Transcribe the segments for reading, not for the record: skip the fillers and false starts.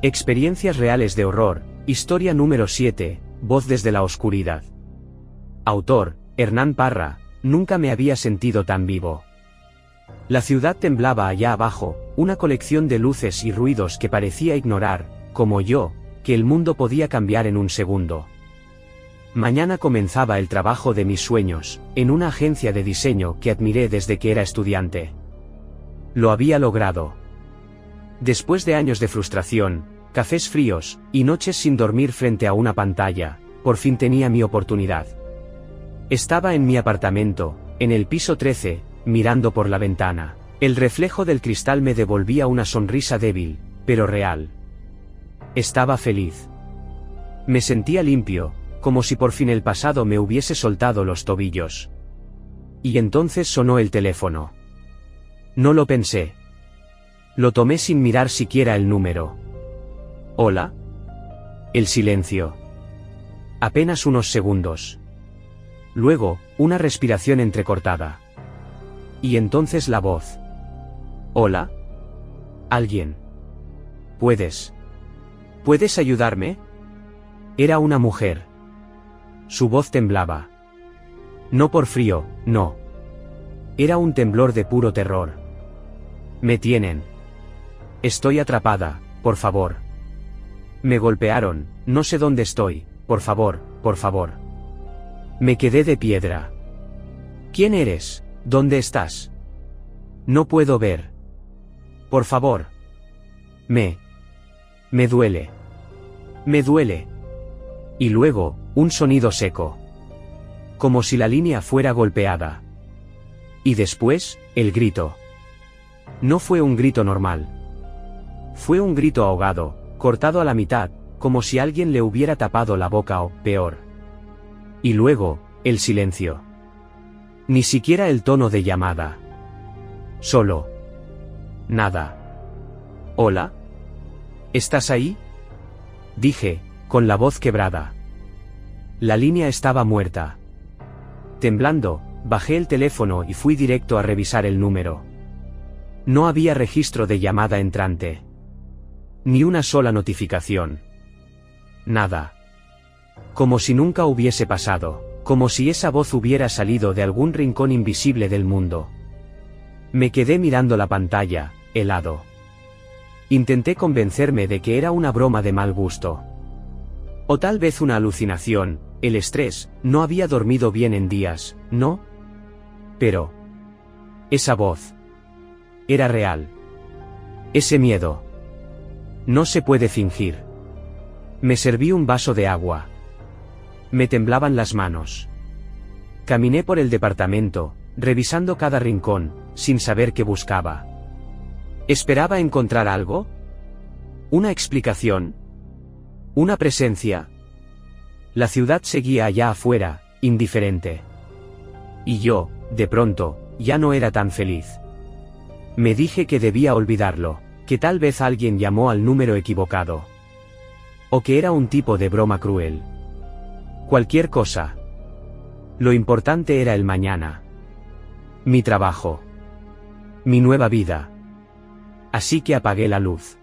Experiencias reales de horror, historia número 7, voz desde la oscuridad. Autor, Hernán Parra. Nunca me había sentido tan vivo. La ciudad temblaba allá abajo, una colección de luces y ruidos que parecía ignorar, como yo, que el mundo podía cambiar en un segundo. Mañana comenzaba el trabajo de mis sueños, en una agencia de diseño que admiré desde que era estudiante. Lo había logrado. Después de años de frustración, cafés fríos, y noches sin dormir frente a una pantalla, por fin tenía mi oportunidad. Estaba en mi apartamento, en el piso 13, mirando por la ventana. El reflejo del cristal me devolvía una sonrisa débil, pero real. Estaba feliz. Me sentía limpio, como si por fin el pasado me hubiese soltado los tobillos. Y entonces sonó el teléfono. No lo pensé. Lo tomé sin mirar siquiera el número. ¿Hola? El silencio. Apenas unos segundos. Luego, una respiración entrecortada. Y entonces la voz. ¿Hola? ¿Alguien? ¿Puedes ayudarme? Era una mujer. Su voz temblaba. No por frío, no. Era un temblor de puro terror. Me tienen. Estoy atrapada, por favor. Me golpearon, no sé dónde estoy, por favor, por favor. Me quedé de piedra. ¿Quién eres? ¿Dónde estás? No puedo ver. Por favor. Me duele. Me duele. Y luego, un sonido seco. Como si la línea fuera golpeada. Y después, el grito. No fue un grito normal. Fue un grito ahogado, cortado a la mitad, como si alguien le hubiera tapado la boca o, peor. Y luego, el silencio. Ni siquiera el tono de llamada. Solo. Nada. ¿Hola? ¿Estás ahí? Dije, con la voz quebrada. La línea estaba muerta. Temblando, bajé el teléfono y fui directo a revisar el número. No había registro de llamada entrante. Ni una sola notificación. Nada. Como si nunca hubiese pasado, como si esa voz hubiera salido de algún rincón invisible del mundo. Me quedé mirando la pantalla, helado. Intenté convencerme de que era una broma de mal gusto. O tal vez una alucinación, el estrés, no había dormido bien en días, ¿no? Pero esa voz era real. Ese miedo no se puede fingir. Me serví un vaso de agua. Me temblaban las manos. Caminé por el departamento, revisando cada rincón, sin saber qué buscaba. ¿Esperaba encontrar algo? ¿Una explicación? ¿Una presencia? La ciudad seguía allá afuera, indiferente. Y yo, de pronto, ya no era tan feliz. Me dije que debía olvidarlo, que tal vez alguien llamó al número equivocado. O que era un tipo de broma cruel. Cualquier cosa. Lo importante era el mañana. Mi trabajo. Mi nueva vida. Así que apagué la luz.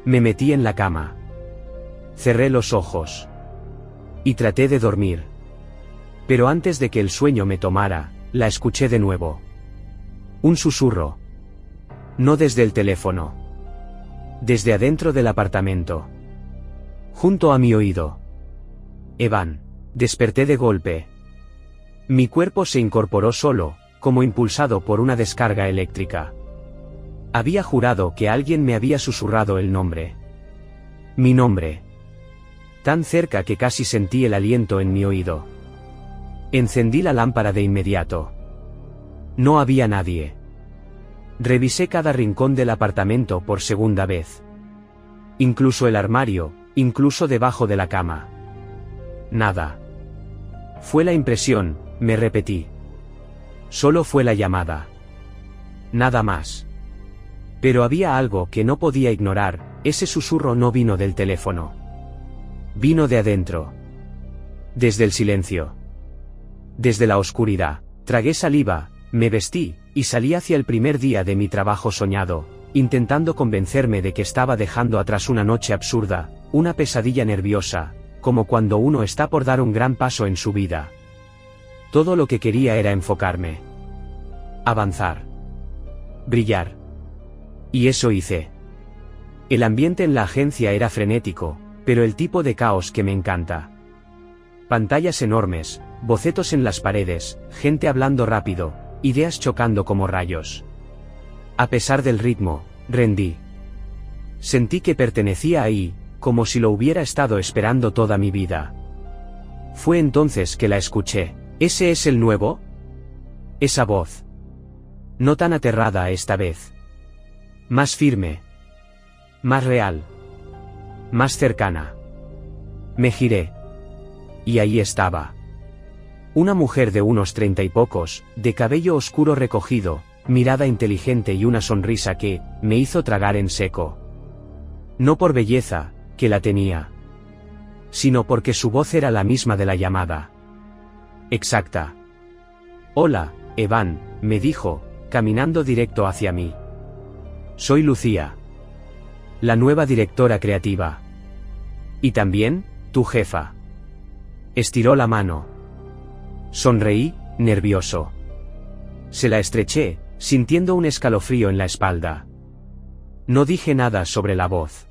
Me metí en la cama. Cerré los ojos. Y traté de dormir. Pero antes de que el sueño me tomara, la escuché de nuevo. Un susurro. No desde el teléfono. Desde adentro del apartamento. Junto a mi oído. Evan. Desperté de golpe. Mi cuerpo se incorporó solo, como impulsado por una descarga eléctrica. Había jurado que alguien me había susurrado el nombre. Mi nombre. Tan cerca que casi sentí el aliento en mi oído. Encendí la lámpara de inmediato. No había nadie. Revisé cada rincón del apartamento por segunda vez. Incluso el armario, incluso debajo de la cama. Nada. Fue la impresión, me repetí. Solo fue la llamada. Nada más. Pero había algo que no podía ignorar, ese susurro no vino del teléfono. Vino de adentro. Desde el silencio. Desde la oscuridad. Tragué saliva, me vestí, y salí hacia el primer día de mi trabajo soñado, intentando convencerme de que estaba dejando atrás una noche absurda, una pesadilla nerviosa, como cuando uno está por dar un gran paso en su vida. Todo lo que quería era enfocarme. Avanzar. Brillar. Y eso hice. El ambiente en la agencia era frenético, pero el tipo de caos que me encanta. Pantallas enormes, bocetos en las paredes, gente hablando rápido, ideas chocando como rayos. A pesar del ritmo, rendí. Sentí que pertenecía ahí, como si lo hubiera estado esperando toda mi vida. Fue entonces que la escuché. ¿Ese es el nuevo? Esa voz. No tan aterrada esta vez. Más firme. Más real. Más cercana. Me giré. Y ahí estaba. Una mujer de unos 30 y pocos, de cabello oscuro recogido, mirada inteligente y una sonrisa que me hizo tragar en seco. No por belleza, que la tenía, sino porque su voz era la misma de la llamada. Exacta. Hola, Evan, me dijo, caminando directo hacia mí. Soy Lucía, la nueva directora creativa. Y también, tu jefa. Estiró la mano. Sonreí, nervioso. Se la estreché, sintiendo un escalofrío en la espalda. No dije nada sobre la voz.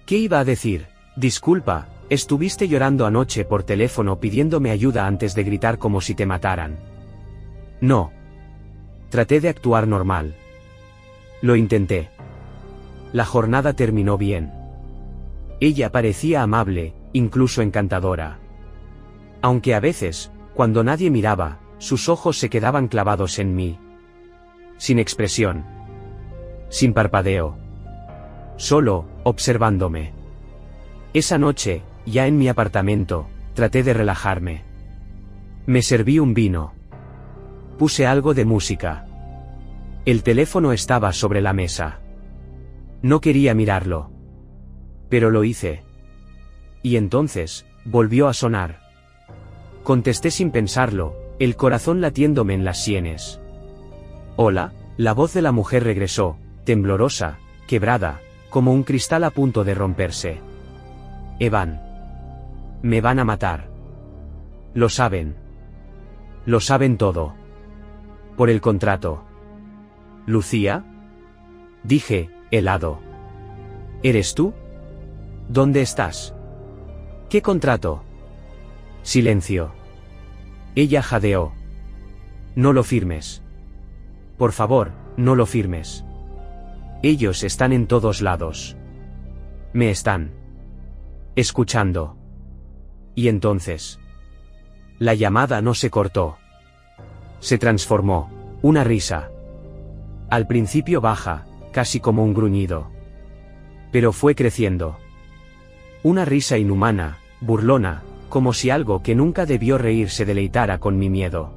¿Qué iba a decir? Disculpa, estuviste llorando anoche por teléfono pidiéndome ayuda antes de gritar como si te mataran. No. Traté de actuar normal. Lo intenté. La jornada terminó bien. Ella parecía amable, incluso encantadora. Aunque a veces, cuando nadie miraba, sus ojos se quedaban clavados en mí. Sin expresión. Sin parpadeo. Solo, observándome. Esa noche, ya en mi apartamento, traté de relajarme. Me serví un vino. Puse algo de música. El teléfono estaba sobre la mesa. No quería mirarlo. Pero lo hice. Y entonces, volvió a sonar. Contesté sin pensarlo, el corazón latiéndome en las sienes. Hola, la voz de la mujer regresó, temblorosa, quebrada, como un cristal a punto de romperse. Evan. Me van a matar. Lo saben. Lo saben todo. Por el contrato. ¿Lucía? Dije, helado. ¿Eres tú? ¿Dónde estás? ¿Qué contrato? Silencio. Ella jadeó. No lo firmes. Por favor, no lo firmes. Ellos están en todos lados. Me están escuchando. Y entonces, la llamada no se cortó. Se transformó. Una risa. Al principio baja, casi como un gruñido. Pero fue creciendo. Una risa inhumana, burlona, como si algo que nunca debió reír se deleitara con mi miedo.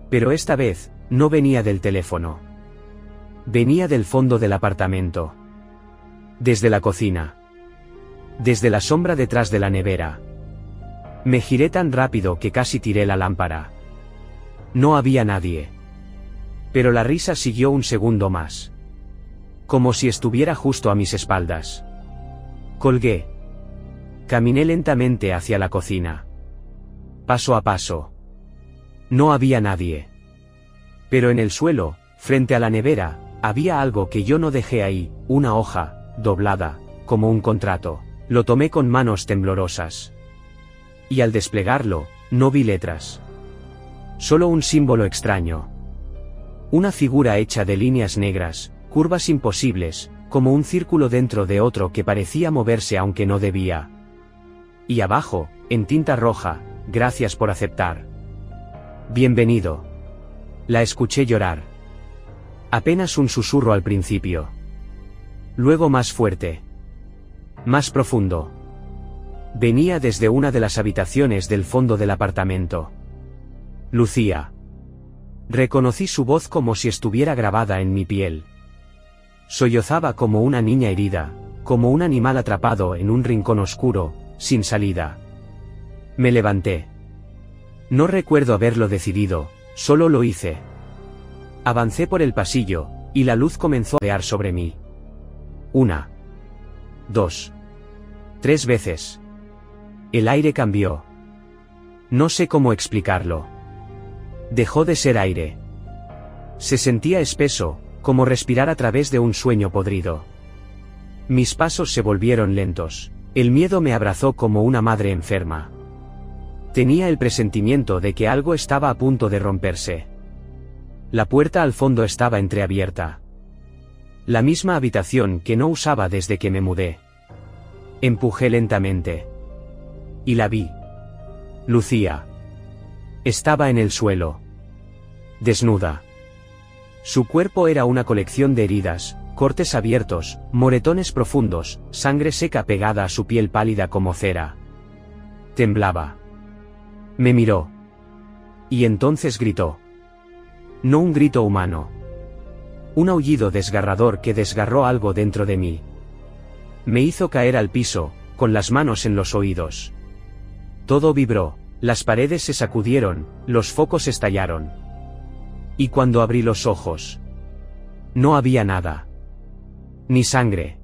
Pero esta vez, no venía del teléfono. Venía del fondo del apartamento. Desde la cocina. Desde la sombra detrás de la nevera. Me giré tan rápido que casi tiré la lámpara. No había nadie. Pero la risa siguió un segundo más. Como si estuviera justo a mis espaldas. Colgué. Caminé lentamente hacia la cocina. Paso a paso. No había nadie. Pero en el suelo, frente a la nevera, había algo que yo no dejé ahí, una hoja, doblada, como un contrato. Lo tomé con manos temblorosas. Y al desplegarlo, no vi letras. Solo un símbolo extraño. Una figura hecha de líneas negras, curvas imposibles, como un círculo dentro de otro que parecía moverse aunque no debía. Y abajo, en tinta roja, gracias por aceptar. Bienvenido. La escuché llorar. Apenas un susurro al principio. Luego más fuerte. Más profundo. Venía desde una de las habitaciones del fondo del apartamento. Lucía. Reconocí su voz como si estuviera grabada en mi piel. Sollozaba como una niña herida, como un animal atrapado en un rincón oscuro, sin salida. Me levanté. No recuerdo haberlo decidido, solo lo hice. Avancé por el pasillo, y la luz comenzó a rodear sobre mí. 1, 2, 3 veces. El aire cambió. No sé cómo explicarlo. Dejó de ser aire. Se sentía espeso, como respirar a través de un sueño podrido. Mis pasos se volvieron lentos. El miedo me abrazó como una madre enferma. Tenía el presentimiento de que algo estaba a punto de romperse. La puerta al fondo estaba entreabierta. La misma habitación que no usaba desde que me mudé. Empujé lentamente. Y la vi. Lucía. Estaba en el suelo. Desnuda. Su cuerpo era una colección de heridas, cortes abiertos, moretones profundos, sangre seca pegada a su piel pálida como cera. Temblaba. Me miró. Y entonces gritó. No un grito humano. Un aullido desgarrador que desgarró algo dentro de mí. Me hizo caer al piso, con las manos en los oídos. Todo vibró, las paredes se sacudieron, los focos estallaron. Y cuando abrí los ojos, no había nada. Ni sangre.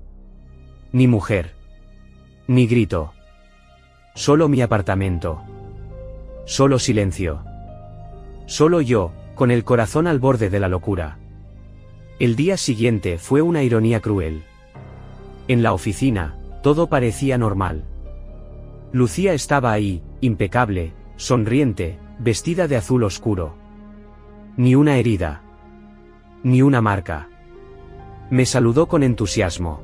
Ni mujer. Ni grito. Solo mi apartamento. Solo silencio. Solo yo, con el corazón al borde de la locura. El día siguiente fue una ironía cruel. En la oficina, todo parecía normal. Lucía estaba ahí, impecable, sonriente, vestida de azul oscuro. Ni una herida. Ni una marca. Me saludó con entusiasmo.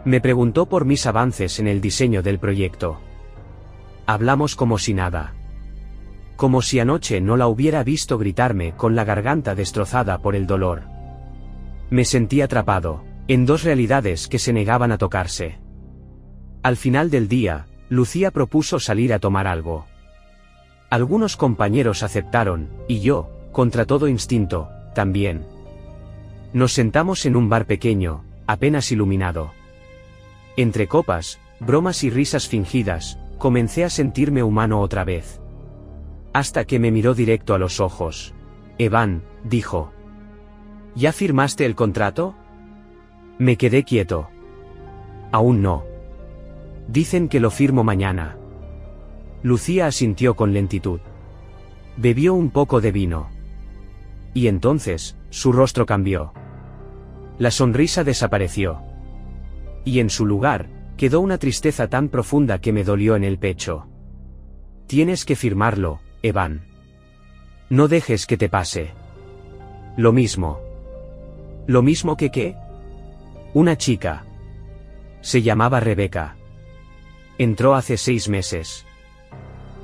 Me preguntó por mis avances en el diseño del proyecto. Hablamos como si nada. Como si anoche no la hubiera visto gritarme con la garganta destrozada por el dolor. Me sentí atrapado, en dos realidades que se negaban a tocarse. Al final del día, Lucía propuso salir a tomar algo. Algunos compañeros aceptaron, y yo, contra todo instinto, también. Nos sentamos en un bar pequeño, apenas iluminado. Entre copas, bromas y risas fingidas, comencé a sentirme humano otra vez. Hasta que me miró directo a los ojos. Evan, dijo. ¿Ya firmaste el contrato? Me quedé quieto. Aún no. Dicen que lo firmo mañana. Lucía asintió con lentitud. Bebió un poco de vino. Y entonces, su rostro cambió. La sonrisa desapareció. Y en su lugar, quedó una tristeza tan profunda que me dolió en el pecho. Tienes que firmarlo, Evan. No dejes que te pase. Lo mismo. ¿Lo mismo que qué? Una chica. Se llamaba Rebeca. Entró hace 6 meses.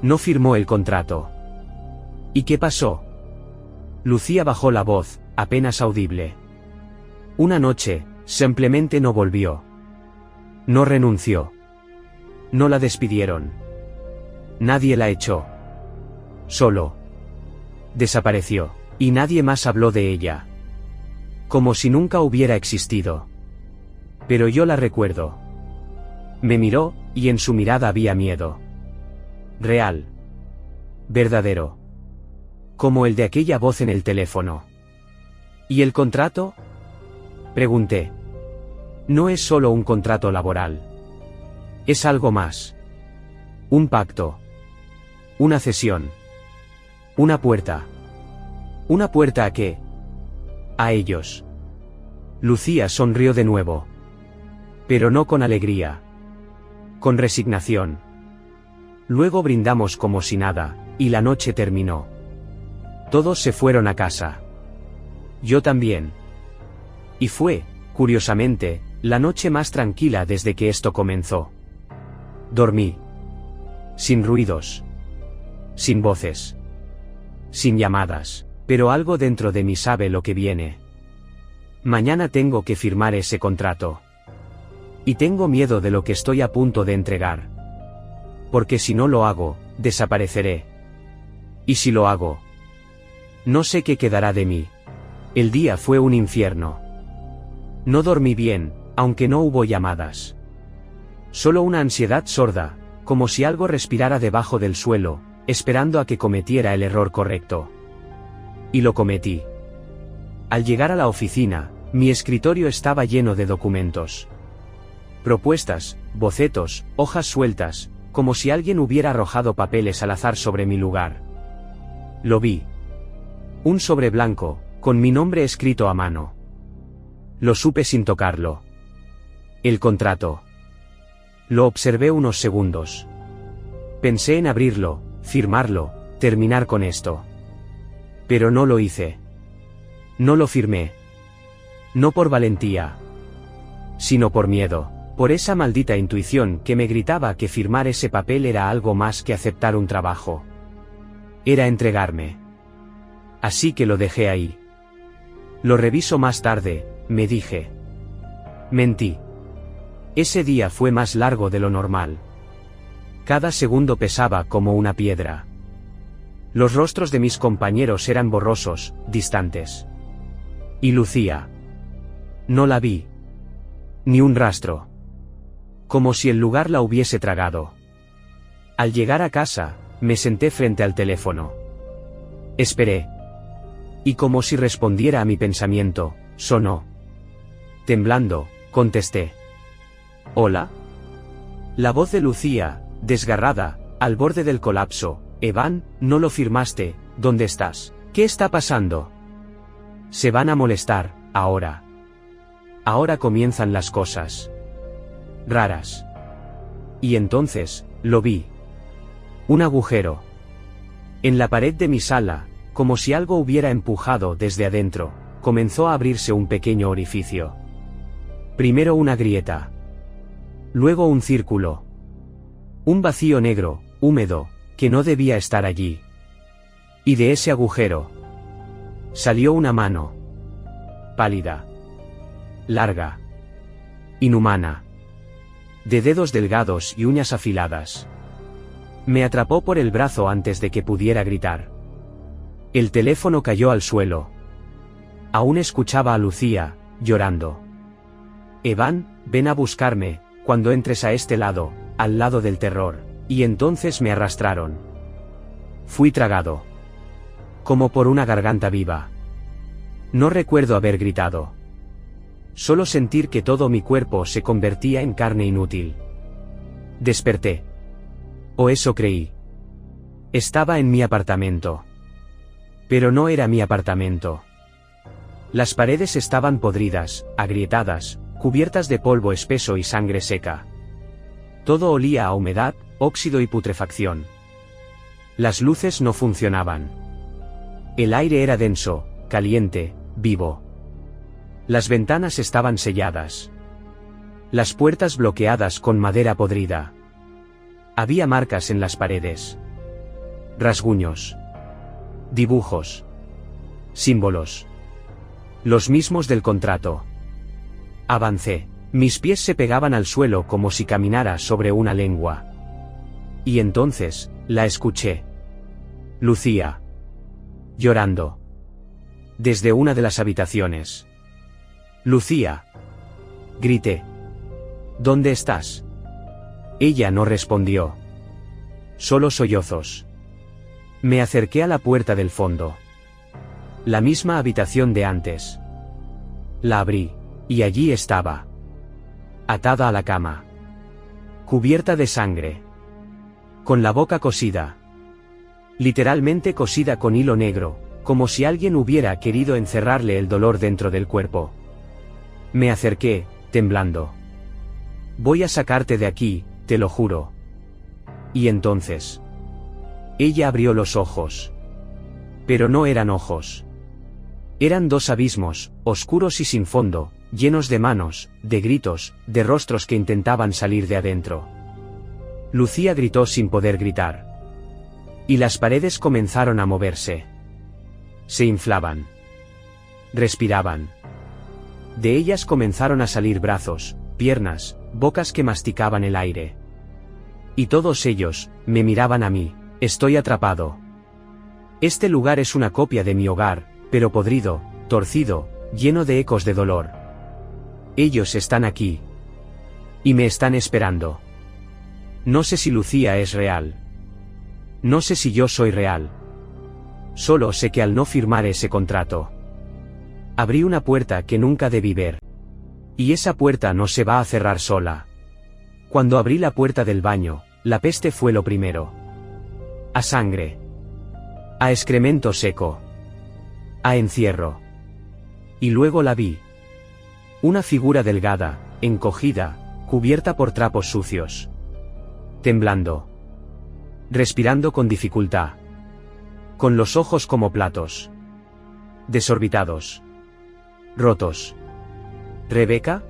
No firmó el contrato. ¿Y qué pasó? Lucía bajó la voz, apenas audible. Una noche, simplemente no volvió. No renunció. No la despidieron. Nadie la echó. Solo. Desapareció. Y nadie más habló de ella. Como si nunca hubiera existido. Pero yo la recuerdo. Me miró, y en su mirada había miedo. Real. Verdadero. Como el de aquella voz en el teléfono. ¿Y el contrato? Pregunté. No es solo un contrato laboral. Es algo más. Un pacto. Una cesión. Una puerta. ¿Una puerta a qué? A ellos. Lucía sonrió de nuevo. Pero no con alegría. Con resignación. Luego brindamos como si nada, y la noche terminó. Todos se fueron a casa. Yo también. Y fue, curiosamente, la noche más tranquila desde que esto comenzó. Dormí. Sin ruidos. Sin voces. Sin llamadas, pero algo dentro de mí sabe lo que viene. Mañana tengo que firmar ese contrato. Y tengo miedo de lo que estoy a punto de entregar. Porque si no lo hago, desapareceré. Y si lo hago, no sé qué quedará de mí. El día fue un infierno. No dormí bien, aunque no hubo llamadas. Solo una ansiedad sorda, como si algo respirara debajo del suelo, esperando a que cometiera el error correcto. Y lo cometí. Al llegar a la oficina, mi escritorio estaba lleno de documentos. Propuestas, bocetos, hojas sueltas, como si alguien hubiera arrojado papeles al azar sobre mi lugar. Lo vi. Un sobre blanco, con mi nombre escrito a mano. Lo supe sin tocarlo. El contrato. Lo observé unos segundos. Pensé en abrirlo, firmarlo, terminar con esto. Pero no lo hice. No lo firmé. No por valentía, sino por miedo, por esa maldita intuición que me gritaba que firmar ese papel era algo más que aceptar un trabajo. Era entregarme. Así que lo dejé ahí. Lo reviso más tarde, me dije. Mentí. Ese día fue más largo de lo normal. Cada segundo pesaba como una piedra. Los rostros de mis compañeros eran borrosos, distantes. Y Lucía. No la vi. Ni un rastro. Como si el lugar la hubiese tragado. Al llegar a casa, me senté frente al teléfono. Esperé. Y como si respondiera a mi pensamiento, sonó. Temblando, contesté. ¿Hola? La voz de Lucía, desgarrada, al borde del colapso. Evan, no lo firmaste, ¿dónde estás? ¿Qué está pasando? Se van a molestar, ahora. Ahora comienzan las cosas raras. Y entonces, lo vi. Un agujero. En la pared de mi sala, como si algo hubiera empujado desde adentro, comenzó a abrirse un pequeño orificio. Primero una grieta. Luego un círculo. Un vacío negro, húmedo, que no debía estar allí. Y de ese agujero salió una mano. Pálida. Larga. Inhumana. De dedos delgados y uñas afiladas. Me atrapó por el brazo antes de que pudiera gritar. El teléfono cayó al suelo. Aún escuchaba a Lucía, llorando. Evan, ven a buscarme, cuando entres a este lado, al lado del terror. Y entonces me arrastraron. Fui tragado. Como por una garganta viva. No recuerdo haber gritado. Solo sentir que todo mi cuerpo se convertía en carne inútil. Desperté. O eso creí. Estaba en mi apartamento. Pero no era mi apartamento. Las paredes estaban podridas, agrietadas, cubiertas de polvo espeso y sangre seca. Todo olía a humedad, óxido y putrefacción. Las luces no funcionaban. El aire era denso, caliente, vivo. Las ventanas estaban selladas. Las puertas bloqueadas con madera podrida. Había marcas en las paredes. Rasguños. Dibujos. Símbolos. Los mismos del contrato. Avancé. Mis pies se pegaban al suelo como si caminara sobre una lengua. Y entonces, la escuché. Lucía. Llorando. Desde una de las habitaciones. Lucía. Grité. ¿Dónde estás? Ella no respondió. Solo sollozos. Me acerqué a la puerta del fondo. La misma habitación de antes. La abrí, y allí estaba. Atada a la cama. Cubierta de sangre. Con la boca cosida. Literalmente cosida con hilo negro, como si alguien hubiera querido encerrarle el dolor dentro del cuerpo. Me acerqué, temblando. Voy a sacarte de aquí, te lo juro. Y entonces. Ella abrió los ojos. Pero no eran ojos. Eran dos abismos, oscuros y sin fondo, llenos de manos, de gritos, de rostros que intentaban salir de adentro. Lucía gritó sin poder gritar. Y las paredes comenzaron a moverse. Se inflaban. Respiraban. De ellas comenzaron a salir brazos, piernas, bocas que masticaban el aire. Y todos ellos, me miraban a mí. Estoy atrapado. Este lugar es una copia de mi hogar, pero podrido, torcido, lleno de ecos de dolor. Ellos están aquí. Y me están esperando. No sé si Lucía es real. No sé si yo soy real. Solo sé que al no firmar ese contrato, Abrí una puerta que nunca debí ver. Y esa puerta no se va a cerrar sola. Cuando abrí la puerta del baño, la peste fue lo primero. A sangre. A excremento seco. A encierro. Y luego la vi. Una figura delgada, encogida, cubierta por trapos sucios. Temblando. Respirando con dificultad. Con los ojos como platos. Desorbitados. Rotos. ¿Rebeca?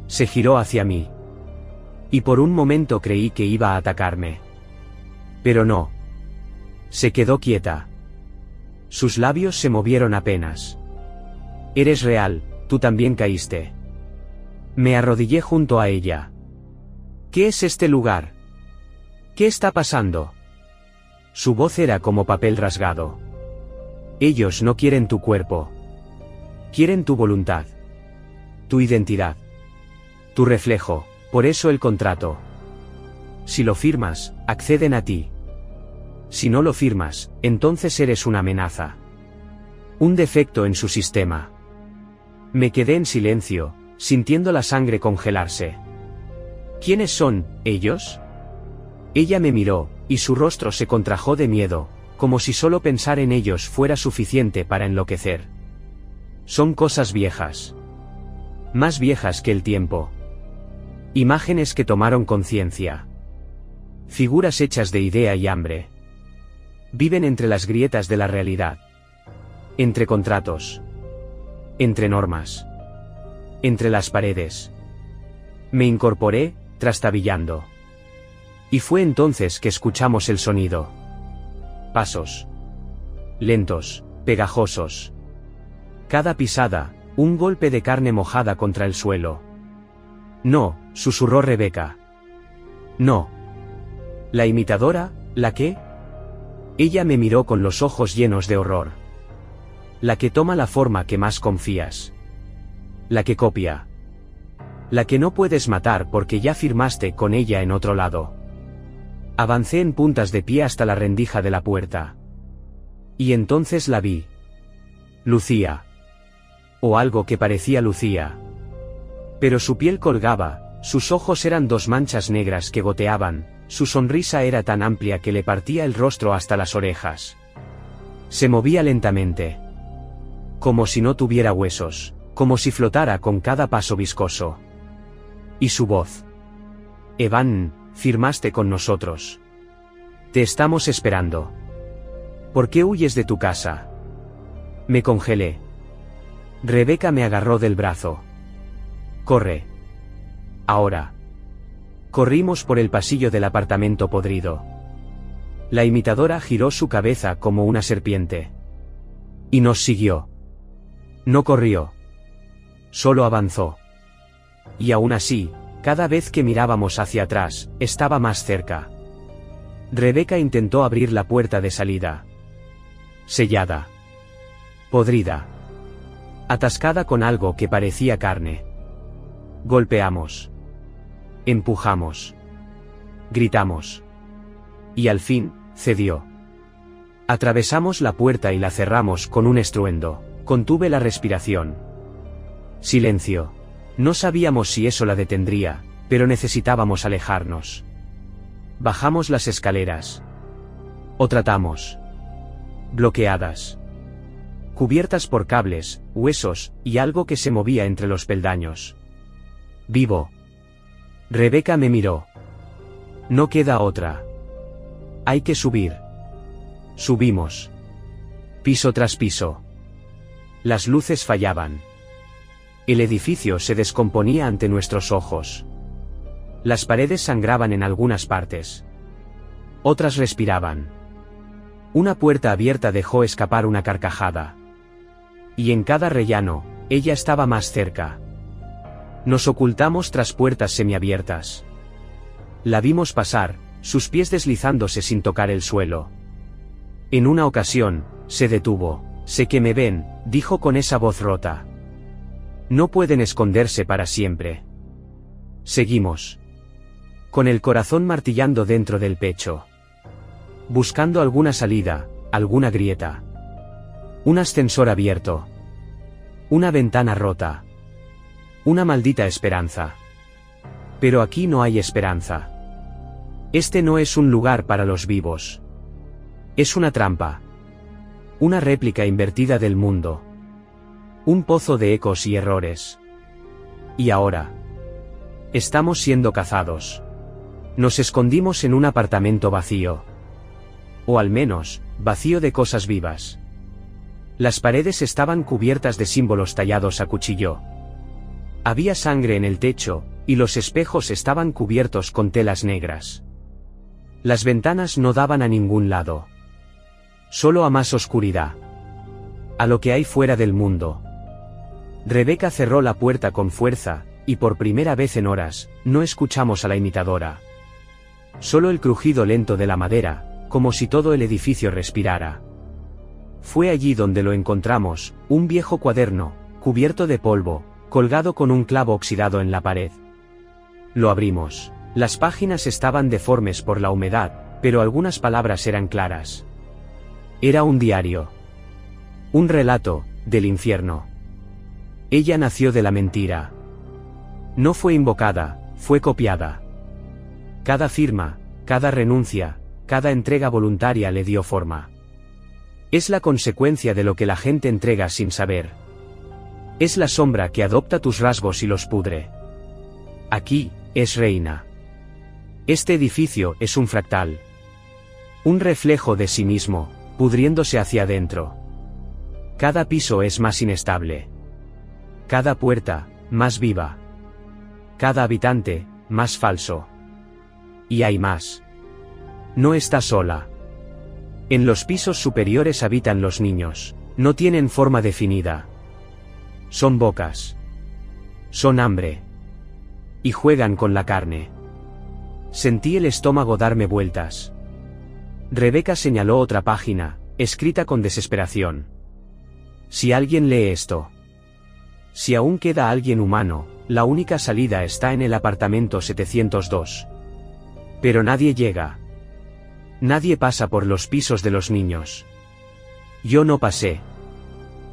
Se giró hacia mí. Y por un momento creí que iba a atacarme. Pero no. Se quedó quieta. Sus labios se movieron apenas. Eres real, tú también caíste. Me arrodillé junto a ella. ¿Qué es este lugar? ¿Qué está pasando? Su voz era como papel rasgado. Ellos no quieren tu cuerpo. Quieren tu voluntad. Tu identidad. Tu reflejo, por eso el contrato. Si lo firmas, acceden a ti. Si no lo firmas, entonces eres una amenaza. Un defecto en su sistema. Me quedé en silencio, sintiendo la sangre congelarse. ¿Quiénes son, ellos? Ella me miró, y su rostro se contrajo de miedo, como si solo pensar en ellos fuera suficiente para enloquecer. Son cosas viejas. Más viejas que el tiempo. Imágenes que tomaron conciencia. Figuras hechas de idea y hambre. Viven entre las grietas de la realidad. Entre contratos. Entre normas. Entre las paredes. Me incorporé, trastabillando. Y fue entonces que escuchamos el sonido. Pasos. Lentos, pegajosos. Cada pisada, un golpe de carne mojada contra el suelo. No, susurró Rebeca. No. ¿La imitadora, la qué? Ella me miró con los ojos llenos de horror. La que toma la forma que más confías. La que copia. La que no puedes matar porque ya firmaste con ella en otro lado. Avancé en puntas de pie hasta la rendija de la puerta. Y entonces la vi. Lucía. O algo que parecía Lucía. Pero su piel colgaba, sus ojos eran dos manchas negras que goteaban, su sonrisa era tan amplia que le partía el rostro hasta las orejas. Se movía lentamente. Como si no tuviera huesos, como si flotara con cada paso viscoso. Y su voz. Evan, firmaste con nosotros. Te estamos esperando. ¿Por qué huyes de tu casa? Me congelé. Rebeca me agarró del brazo. Corre. Ahora. Corrimos por el pasillo del apartamento podrido. La imitadora giró su cabeza como una serpiente. Y nos siguió. No corrió. Solo avanzó. Y aún así, cada vez que mirábamos hacia atrás, estaba más cerca. Rebeca intentó abrir la puerta de salida. Sellada. Podrida. Atascada con algo que parecía carne. Golpeamos. Empujamos. Gritamos. Y al fin, cedió. Atravesamos la puerta y la cerramos con un estruendo. Contuve la respiración. Silencio. No sabíamos si eso la detendría, pero necesitábamos alejarnos. Bajamos las escaleras. O tratamos. Bloqueadas. Cubiertas por cables, huesos, y algo que se movía entre los peldaños. Vivo. Rebeca me miró. No queda otra. Hay que subir. Subimos. Piso tras piso. Las luces fallaban. El edificio se descomponía ante nuestros ojos. Las paredes sangraban en algunas partes. Otras respiraban. Una puerta abierta dejó escapar una carcajada. Y en cada rellano, ella estaba más cerca. Nos ocultamos tras puertas semiabiertas. La vimos pasar, sus pies deslizándose sin tocar el suelo. En una ocasión, se detuvo. Sé que me ven, dijo con esa voz rota. No pueden esconderse para siempre. Seguimos. Con el corazón martillando dentro del pecho. Buscando alguna salida, alguna grieta. Un ascensor abierto. Una ventana rota. Una maldita esperanza. Pero aquí no hay esperanza. Este no es un lugar para los vivos. Es una trampa. Una réplica invertida del mundo. Un pozo de ecos y errores. Y ahora estamos siendo cazados. Nos escondimos en un apartamento vacío. O al menos, vacío de cosas vivas. Las paredes estaban cubiertas de símbolos tallados a cuchillo. Había sangre en el techo, y los espejos estaban cubiertos con telas negras. Las ventanas no daban a ningún lado. Solo a más oscuridad. A lo que hay fuera del mundo. Rebeca cerró la puerta con fuerza, y por primera vez en horas, no escuchamos a la imitadora. Solo el crujido lento de la madera, como si todo el edificio respirara. Fue allí donde lo encontramos, un viejo cuaderno, cubierto de polvo, colgado con un clavo oxidado en la pared. Lo abrimos. Las páginas estaban deformes por la humedad, pero algunas palabras eran claras. Era un diario. Un relato, del infierno. Ella nació de la mentira. No fue invocada, fue copiada. Cada firma, cada renuncia, cada entrega voluntaria le dio forma. Es la consecuencia de lo que la gente entrega sin saber. Es la sombra que adopta tus rasgos y los pudre. Aquí, es reina. Este edificio es un fractal. Un reflejo de sí mismo, pudriéndose hacia adentro. Cada piso es más inestable. Cada puerta, más viva. Cada habitante, más falso. Y hay más. No está sola. En los pisos superiores habitan los niños. No tienen forma definida. Son bocas. Son hambre. Y juegan con la carne. Sentí el estómago darme vueltas. Rebeca señaló otra página, escrita con desesperación. Si alguien lee esto. Si aún queda alguien humano, la única salida está en el apartamento 702. Pero nadie llega. Nadie pasa por los pisos de los niños. Yo no pasé.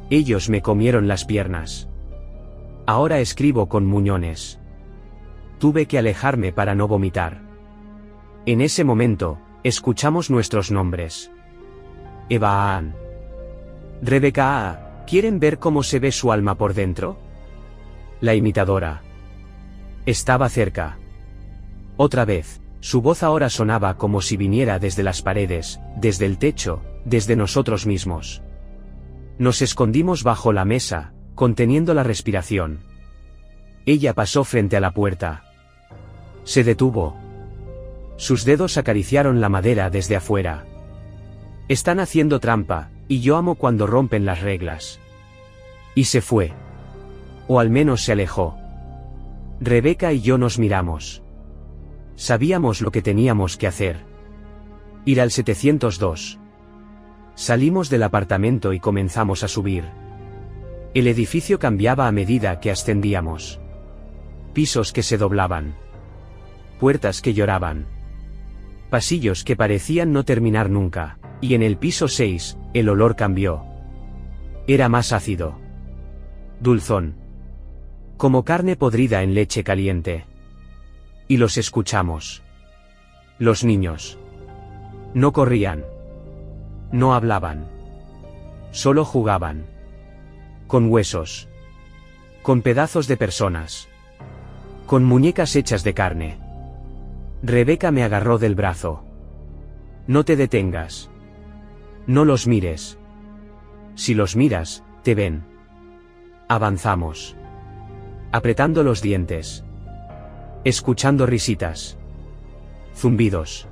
Ellos me comieron las piernas. Ahora escribo con muñones. Tuve que alejarme para no vomitar. En ese momento, escuchamos nuestros nombres. Eva Ann. Rebeca A. ¿Quieren ver cómo se ve su alma por dentro? La imitadora. Estaba cerca. Otra vez, su voz ahora sonaba como si viniera desde las paredes, desde el techo, desde nosotros mismos. Nos escondimos bajo la mesa, conteniendo la respiración. Ella pasó frente a la puerta. Se detuvo. Sus dedos acariciaron la madera desde afuera. Están haciendo trampa, y yo amo cuando rompen las reglas. Y se fue. O al menos se alejó. Rebeca y yo nos miramos. Sabíamos lo que teníamos que hacer. Ir al 702. Salimos del apartamento y comenzamos a subir. El edificio cambiaba a medida que ascendíamos. Pisos que se doblaban. Puertas que lloraban. Pasillos que parecían no terminar nunca, y en el piso 6, el olor cambió. Era más ácido. Dulzón. Como carne podrida en leche caliente. Y los escuchamos. Los niños. No corrían. No hablaban. Solo jugaban. Con huesos. Con pedazos de personas. Con muñecas hechas de carne. Rebeca me agarró del brazo. No te detengas. No los mires. Si los miras, te ven. Avanzamos. Apretando los dientes. Escuchando risitas. Zumbidos.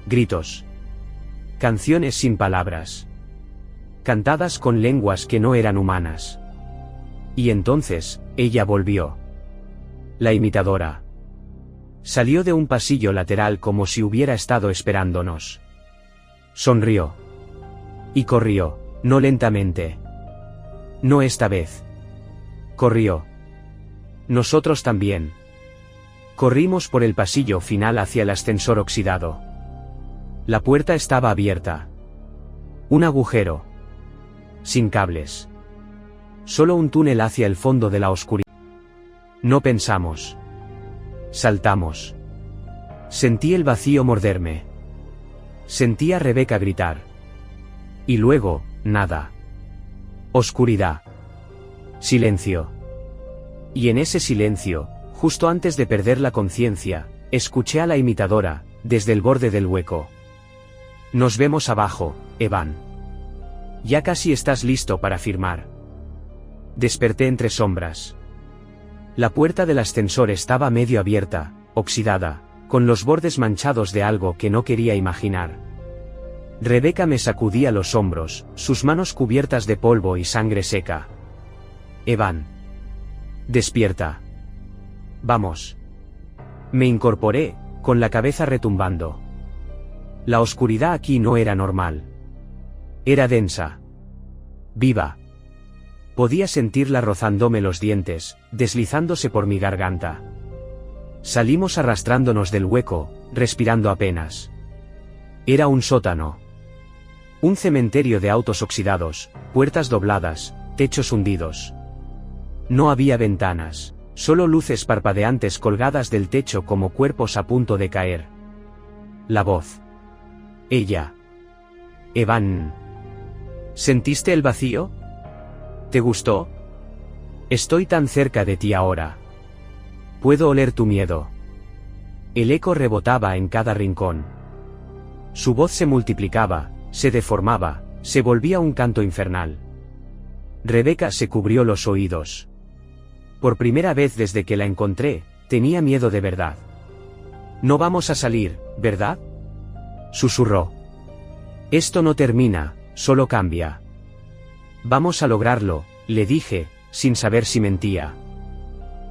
Gritos. Canciones sin palabras. Cantadas con lenguas que no eran humanas. Y entonces, ella volvió. La imitadora. Salió de un pasillo lateral como si hubiera estado esperándonos. Sonrió. Y corrió, no lentamente. No esta vez. Corrió. Nosotros también. Corrimos por el pasillo final hacia el ascensor oxidado. La puerta estaba abierta. Un agujero. Sin cables. solo un túnel hacia el fondo de la oscuridad. No pensamos. Saltamos. Sentí el vacío morderme. Sentí a Rebeca gritar. Y luego, nada. Oscuridad. Silencio. Y en ese silencio, justo antes de perder la conciencia, escuché a la imitadora, desde el borde del hueco. Nos vemos abajo, Evan. Ya casi estás listo para firmar. Desperté entre sombras. La puerta del ascensor estaba medio abierta, oxidada, con los bordes manchados de algo que no quería imaginar. Rebeca me sacudía los hombros, sus manos cubiertas de polvo y sangre seca. Evan. Despierta. Vamos. Me incorporé, con la cabeza retumbando. La oscuridad aquí no era normal. Era densa. Viva. Podía sentirla rozándome los dientes, deslizándose por mi garganta. Salimos arrastrándonos del hueco, respirando apenas. Era un sótano. Un cementerio de autos oxidados, puertas dobladas, techos hundidos. No había ventanas, solo luces parpadeantes colgadas del techo como cuerpos a punto de caer. La voz. Ella. Evan. ¿Sentiste el vacío? ¿Te gustó? Estoy tan cerca de ti ahora. Puedo oler tu miedo. El eco rebotaba en cada rincón. Su voz se multiplicaba, se deformaba, se volvía un canto infernal. Rebeca se cubrió los oídos. Por primera vez desde que la encontré, tenía miedo de verdad. No vamos a salir, ¿verdad? Susurró. Esto no termina, solo cambia. Vamos a lograrlo, le dije, sin saber si mentía.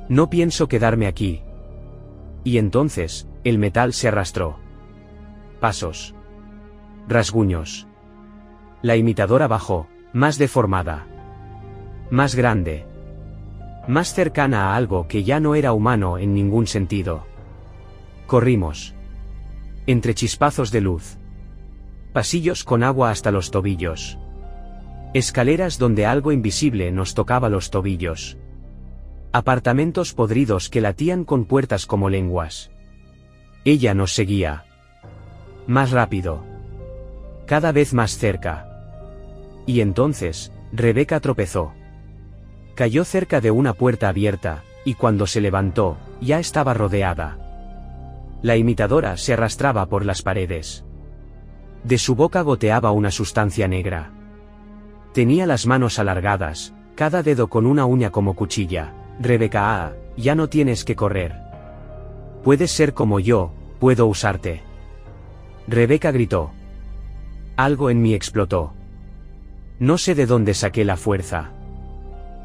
No pienso quedarme aquí. Y entonces, el metal se arrastró. Pasos. Rasguños. La imitadora bajó, más deformada. Más grande. Más cercana a algo que ya no era humano en ningún sentido. Corrimos. Entre chispazos de luz. Pasillos con agua hasta los tobillos. Escaleras donde algo invisible nos tocaba los tobillos. Apartamentos podridos que latían con puertas como lenguas. Ella nos seguía. Más rápido. Cada vez más cerca. Y entonces, Rebeca tropezó. Cayó cerca de una puerta abierta, y cuando se levantó, ya estaba rodeada. La imitadora se arrastraba por las paredes. De su boca goteaba una sustancia negra. Tenía las manos alargadas, cada dedo con una uña como cuchilla. Rebeca, ya no tienes que correr. Puedes ser como yo, puedo usarte. Rebeca gritó. Algo en mí explotó. No sé de dónde saqué la fuerza.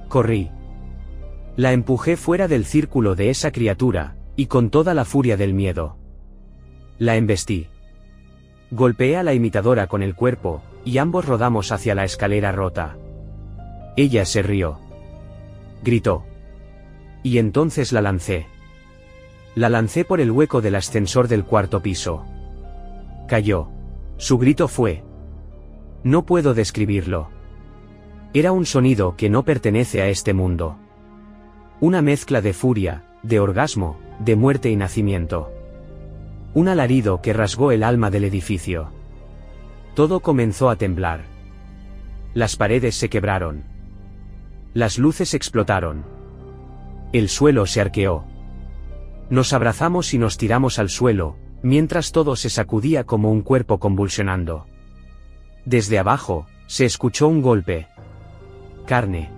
Corrí. La empujé fuera del círculo de esa criatura, y con toda la furia del miedo. La embestí. Golpeé a la imitadora con el cuerpo, y ambos rodamos hacia la escalera rota. Ella se rió. Gritó. Y entonces la lancé. La lancé por el hueco del ascensor del cuarto piso. Cayó. Su grito fue. No puedo describirlo. Era un sonido que no pertenece a este mundo. Una mezcla de furia, de orgasmo, de muerte y nacimiento. Un alarido que rasgó el alma del edificio. Todo comenzó a temblar. Las paredes se quebraron. Las luces explotaron. El suelo se arqueó. Nos abrazamos y nos tiramos al suelo, mientras todo se sacudía como un cuerpo convulsionando. Desde abajo, se escuchó un golpe. Carne.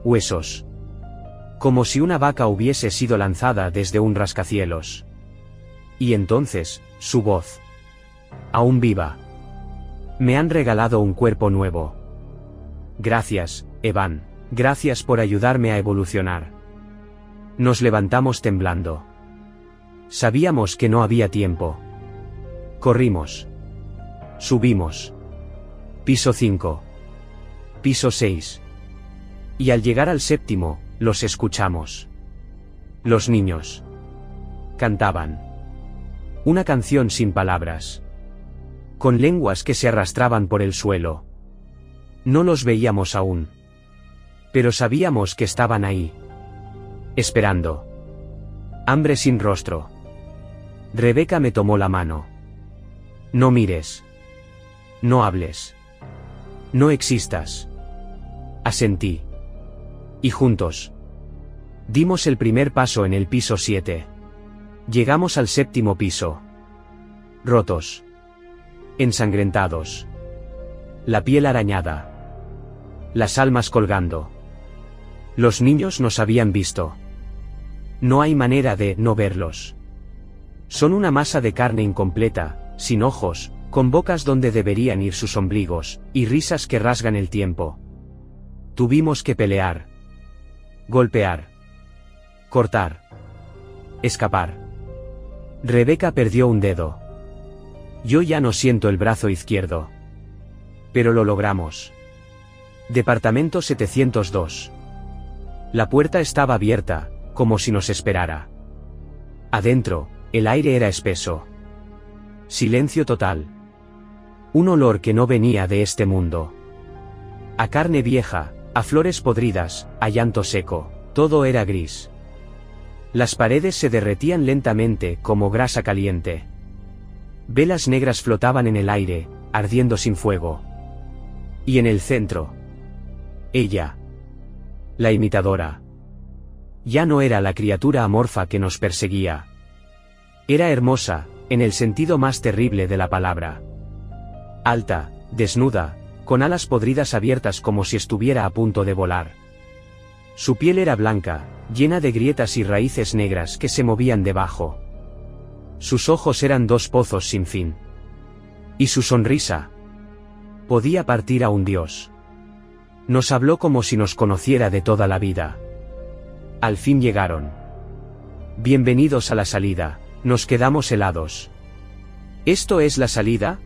Huesos. Como si una vaca hubiese sido lanzada desde un rascacielos. Y entonces, su voz. Aún viva. Me han regalado un cuerpo nuevo. Gracias, Evan, gracias por ayudarme a evolucionar. Nos levantamos temblando. Sabíamos que no había tiempo. Corrimos. Subimos. Piso 5. Piso 6. Y al llegar al séptimo, los escuchamos. Los niños. Cantaban. Una canción sin palabras. Con lenguas que se arrastraban por el suelo. No los veíamos aún. Pero sabíamos que estaban ahí. Esperando. Hambre sin rostro. Rebeca me tomó la mano. No mires. No hables. No existas. Asentí. Y juntos. Dimos el primer paso en el piso 7. Llegamos al 7º piso. Rotos. Ensangrentados. La piel arañada. Las almas colgando. Los niños nos habían visto. No hay manera de no verlos. Son una masa de carne incompleta, sin ojos, con bocas donde deberían ir sus ombligos, y risas que rasgan el tiempo. Tuvimos que pelear. Golpear. Cortar. Escapar. Rebeca perdió un dedo. Yo ya no siento el brazo izquierdo. Pero lo logramos. Departamento 702. La puerta estaba abierta, como si nos esperara. Adentro, el aire era espeso. Silencio total. Un olor que no venía de este mundo. A carne vieja, a flores podridas, a llanto seco, todo era gris. Las paredes se derretían lentamente como grasa caliente. Velas negras flotaban en el aire, ardiendo sin fuego. Y en el centro. Ella. La imitadora. Ya no era la criatura amorfa que nos perseguía. Era hermosa, en el sentido más terrible de la palabra. Alta, desnuda, con alas podridas abiertas como si estuviera a punto de volar. Su piel era blanca, llena de grietas y raíces negras que se movían debajo. Sus ojos eran 2 pozos sin fin. Y su sonrisa. Podía partir a un dios. Nos habló como si nos conociera de toda la vida. Al fin llegaron. Bienvenidos a la salida, nos quedamos helados. ¿Esto es la salida?,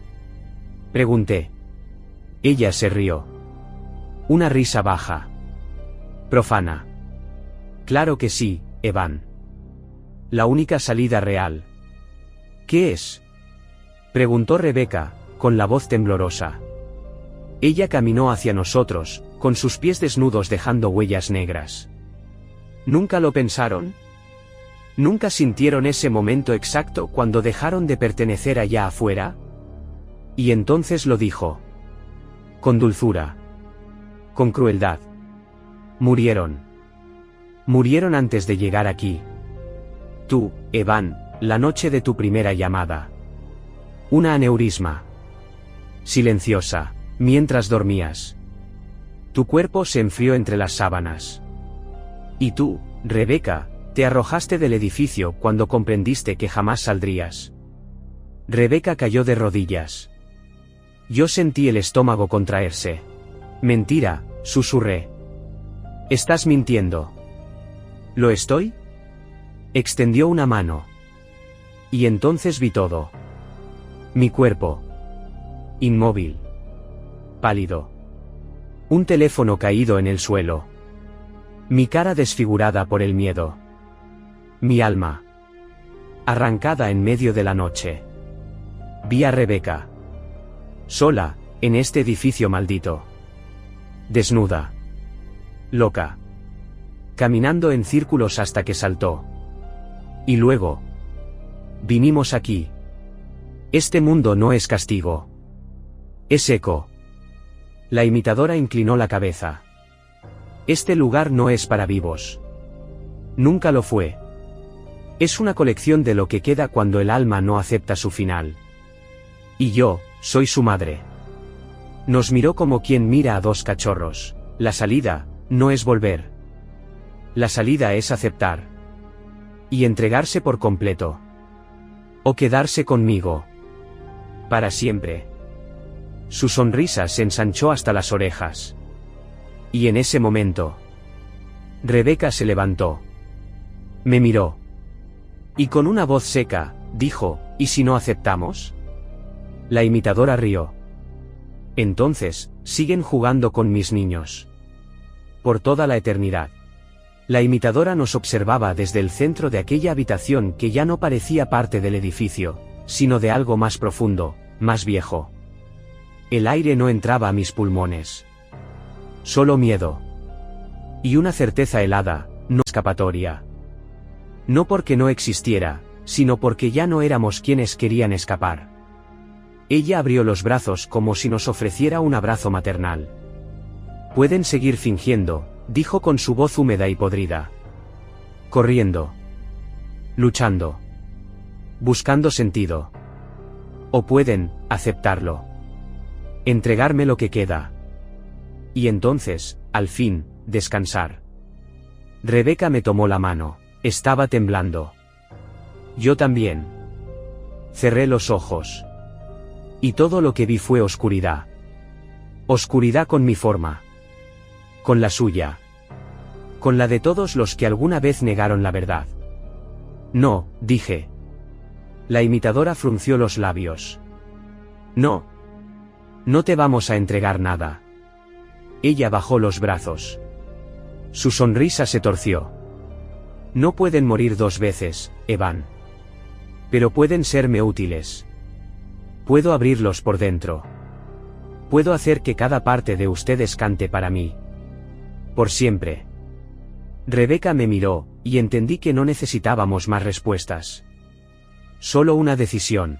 pregunté. Ella se rió. Una risa baja. Profana. Claro que sí, Evan. La única salida real. ¿Qué es?, preguntó Rebeca, con la voz temblorosa. Ella caminó hacia nosotros, con sus pies desnudos dejando huellas negras. ¿Nunca lo pensaron? ¿Nunca sintieron ese momento exacto cuando dejaron de pertenecer allá afuera? Y entonces lo dijo. Con dulzura. Con crueldad. Murieron. Murieron antes de llegar aquí. Tú, Evan, la noche de tu primera llamada. Una aneurisma. Silenciosa, mientras dormías. Tu cuerpo se enfrió entre las sábanas. Y tú, Rebeca, te arrojaste del edificio cuando comprendiste que jamás saldrías. Rebeca cayó de rodillas. Yo sentí el estómago contraerse. Mentira, susurré. Estás mintiendo. ¿Lo estoy? Extendió una mano. Y entonces vi todo. Mi cuerpo. Inmóvil. Pálido. Un teléfono caído en el suelo. Mi cara desfigurada por el miedo. Mi alma. Arrancada en medio de la noche. Vi a Rebeca. Sola, en este edificio maldito. Desnuda. Loca. Caminando en círculos hasta que saltó. Y luego. Vinimos aquí. Este mundo no es castigo. Es eco. La imitadora inclinó la cabeza. Este lugar no es para vivos. Nunca lo fue. Es una colección de lo que queda cuando el alma no acepta su final. Y yo, soy su madre. Nos miró como quien mira a 2 cachorros. La salida, no es volver. La salida es aceptar. Y entregarse por completo. O quedarse conmigo. Para siempre. Su sonrisa se ensanchó hasta las orejas. Y en ese momento. Rebeca se levantó. Me miró. Y con una voz seca, dijo, ¿y si no aceptamos? La imitadora rió. Entonces, siguen jugando con mis niños. Por toda la eternidad. La imitadora nos observaba desde el centro de aquella habitación que ya no parecía parte del edificio, sino de algo más profundo, más viejo. El aire no entraba a mis pulmones. Solo miedo. Y una certeza helada, no escapatoria. No porque no existiera, sino porque ya no éramos quienes querían escapar. Ella abrió los brazos como si nos ofreciera un abrazo maternal. Pueden seguir fingiendo, dijo con su voz húmeda y podrida. Corriendo. Luchando. Buscando sentido. O pueden, aceptarlo. Entregarme lo que queda. Y entonces, al fin, descansar. Rebeca me tomó la mano. Estaba temblando. Yo también. Cerré los ojos. Y todo lo que vi fue oscuridad. Oscuridad con mi forma. Con la suya. Con la de todos los que alguna vez negaron la verdad. No, dije. La imitadora frunció los labios. No. No te vamos a entregar nada. Ella bajó los brazos. Su sonrisa se torció. No pueden morir dos veces, Evan. Pero pueden serme útiles. Puedo abrirlos por dentro. Puedo hacer que cada parte de ustedes cante para mí. Por siempre. Rebeca me miró, y entendí que no necesitábamos más respuestas. Solo una decisión.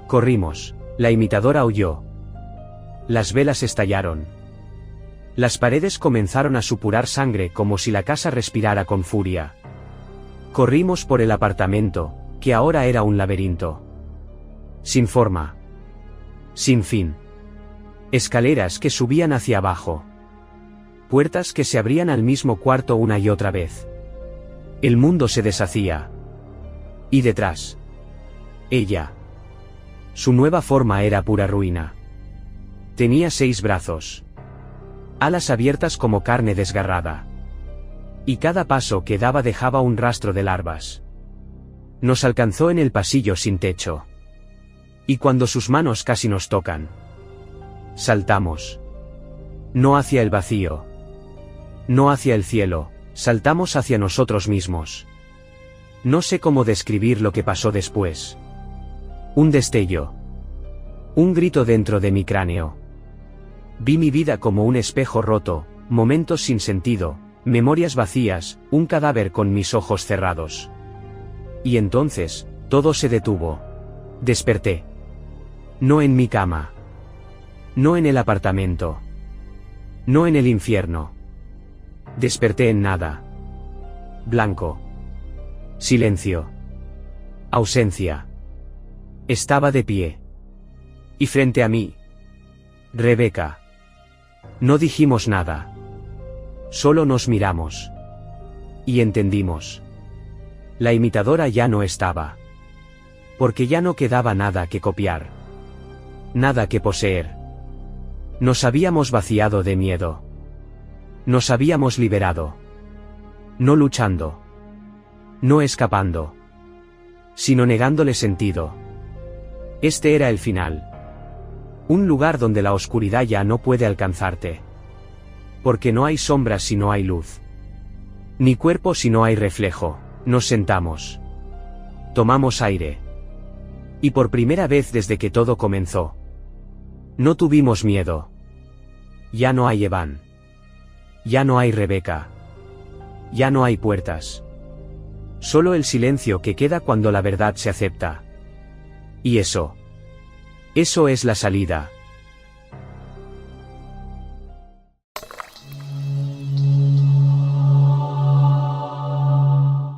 Corrimos. La imitadora aulló. Las velas estallaron. Las paredes comenzaron a supurar sangre como si la casa respirara con furia. Corrimos por el apartamento, que ahora era un laberinto. Sin forma. Sin fin. Escaleras que subían hacia abajo. Puertas que se abrían al mismo cuarto una y otra vez. El mundo se deshacía. Y detrás. Ella. Su nueva forma era pura ruina. Tenía 6 brazos. Alas abiertas como carne desgarrada. Y cada paso que daba dejaba un rastro de larvas. Nos alcanzó en el pasillo sin techo. Y cuando sus manos casi nos tocan. Saltamos. No hacia el vacío. No hacia el cielo, saltamos hacia nosotros mismos. No sé cómo describir lo que pasó después. Un destello. Un grito dentro de mi cráneo. Vi mi vida como un espejo roto, momentos sin sentido, memorias vacías, un cadáver con mis ojos cerrados. Y entonces, todo se detuvo. Desperté. No en mi cama. No en el apartamento. No en el infierno. Desperté en nada. Blanco. Silencio. Ausencia. Estaba de pie. Y frente a mí. Rebeca. No dijimos nada. Solo nos miramos. Y entendimos. La imitadora ya no estaba. Porque ya no quedaba nada que copiar. Nada que poseer. Nos habíamos vaciado de miedo. Nos habíamos liberado. No luchando. No escapando. Sino negándole sentido. Este era el final. Un lugar donde la oscuridad ya no puede alcanzarte. Porque no hay sombras si no hay luz. Ni cuerpo si no hay reflejo. Nos sentamos. Tomamos aire. Y por primera vez desde que todo comenzó. No tuvimos miedo. Ya no hay Evan. Ya no hay Rebeca. Ya no hay puertas. Solo el silencio que queda cuando la verdad se acepta. Y eso. Eso es la salida.